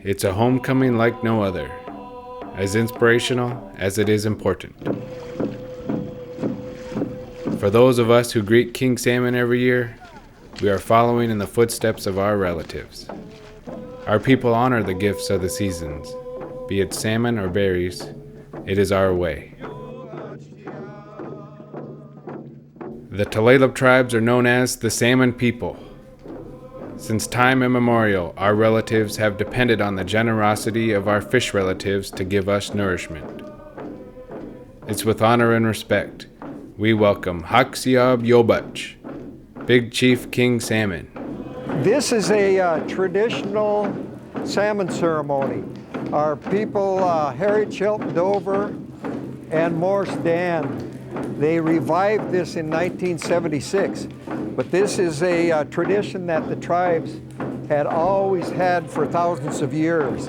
It's a homecoming like no other, as inspirational as it is important. For those of us who greet King Salmon every year, we are following in the footsteps of our relatives. Our people honor the gifts of the seasons. Be it salmon or berries, it is our way. The Tulalip tribes are known as the Salmon people. Since time immemorial, our relatives have depended on the generosity of our fish relatives to give us nourishment. It's with honor and respect we welcome Haksiab Yobach, Big Chief King Salmon. This is a traditional salmon ceremony. Our people, Harriet Shelton Dover and Morris Dan, they revived this in 1976. But this is a tradition that the tribes had always had for thousands of years.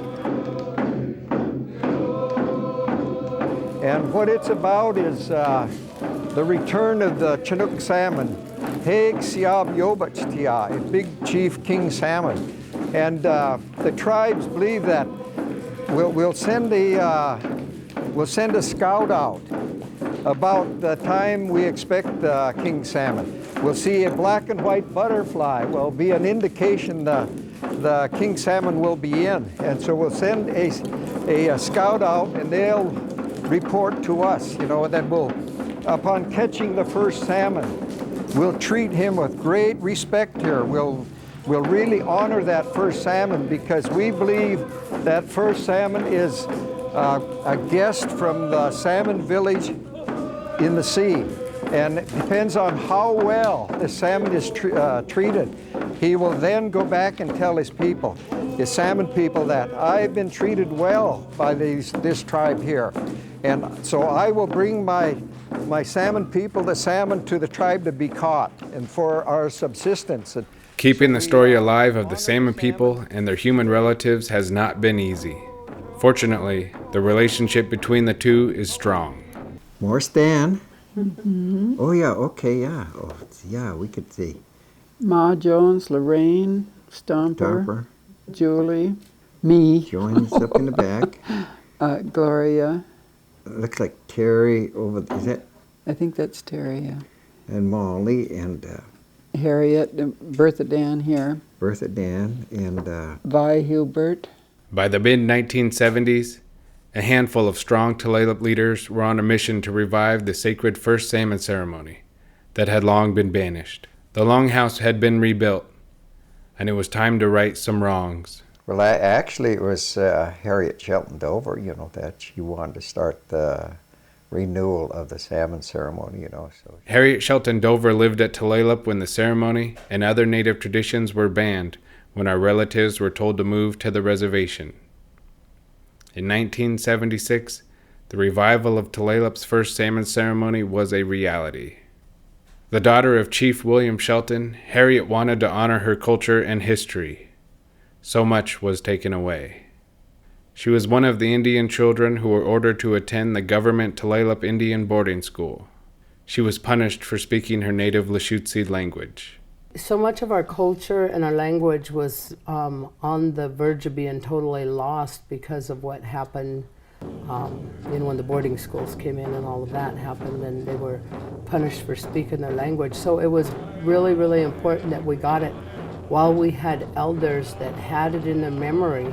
And what it's about is the return of the Chinook salmon, Haig Siab Yobach Tia, Big Chief King Salmon. And the tribes believe that we'll send a scout out about the time we expect king salmon. We'll see a black and white butterfly will be an indication the king salmon will be in. And so we'll send a scout out and they'll report to us, and then upon catching the first salmon, we'll treat him with great respect here. We'll really honor that first salmon because we believe that first salmon is a guest from the salmon village in the sea. And it depends on how well the salmon is treated. He will then go back and tell his people, his salmon people, that I've been treated well by this tribe here. And so I will bring my salmon people, the salmon, to the tribe to be caught and for our subsistence. Keeping the story alive of the salmon people and their human relatives has not been easy. Fortunately, the relationship between the two is strong. Morris Dan. Mm-hmm. Oh, yeah, okay, yeah. Oh, yeah, we could see. Ma Jones, Lorraine, Stomper, Julie, me. Joanne's up in the back. Gloria. Looks like Terry over, is that? I think that's Terry, yeah. And Molly and Harriet, Bertha Dan here. Bertha Dan and Vi Hubert. By the mid-1970s, a handful of strong Tulalip leaders were on a mission to revive the sacred first salmon ceremony that had long been banished. The longhouse had been rebuilt, and it was time to right some wrongs. Well, actually, it was Harriet Shelton Dover, that she wanted to start the renewal of the salmon ceremony, So Harriet Shelton Dover lived at Tulalip when the ceremony and other native traditions were banned when our relatives were told to move to the reservation. In 1976, the revival of Tulalip's first salmon ceremony was a reality. The daughter of Chief William Shelton, Harriet wanted to honor her culture and history. So much was taken away. She was one of the Indian children who were ordered to attend the government Tulalip Indian boarding school. She was punished for speaking her native Lushootseed language. So much of our culture and our language was on the verge of being totally lost because of what happened when the boarding schools came in and all of that happened, and they were punished for speaking their language. So it was really, really important that we got it while we had elders that had it in their memory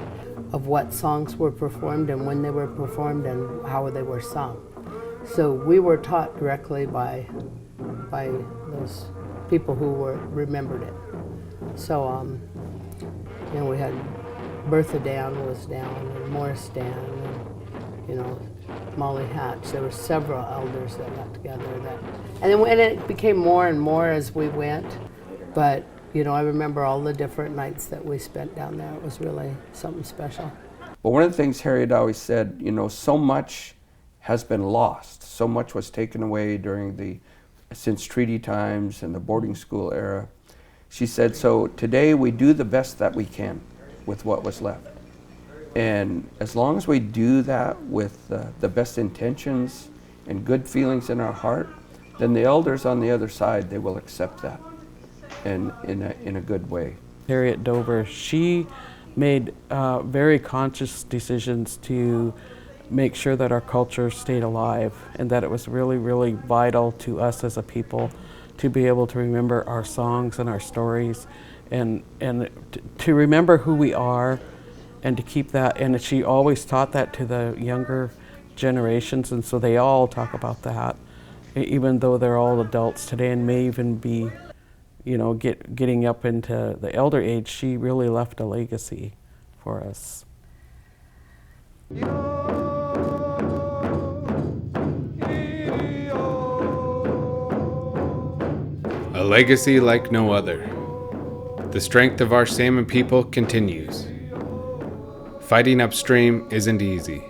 of what songs were performed and when they were performed and how they were sung. So we were taught directly by those people who remembered it. So, we had Bertha Dan was down, and Morris Dan, and, Molly Hatch. There were several elders that got together. And it became more and more as we went. But, I remember all the different nights that we spent down there. It was really something special. But one of the things Harriet always said, so much has been lost. So much was taken away since treaty times and the boarding school era. She said, so today we do the best that we can with what was left. And as long as we do that with the best intentions and good feelings in our heart, then the elders on the other side, they will accept that and in a good way. Harriet Dover, she made very conscious decisions to make sure that our culture stayed alive, and that it was really, really vital to us as a people to be able to remember our songs and our stories, and to remember who we are, and to keep that. And she always taught that to the younger generations, and so they all talk about that, even though they're all adults today and may even be, you know, getting up into the elder age. She really left a legacy for us. A legacy like no other. The strength of our salmon people continues. Fighting upstream isn't easy.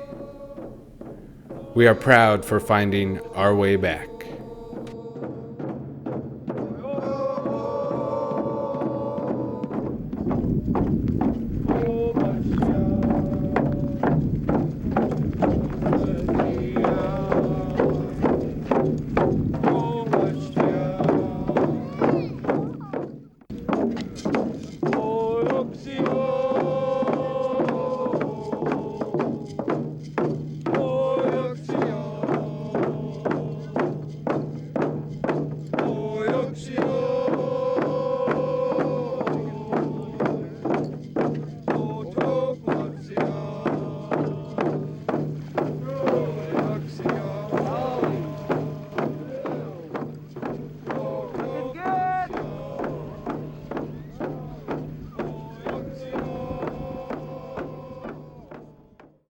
We are proud for finding our way back.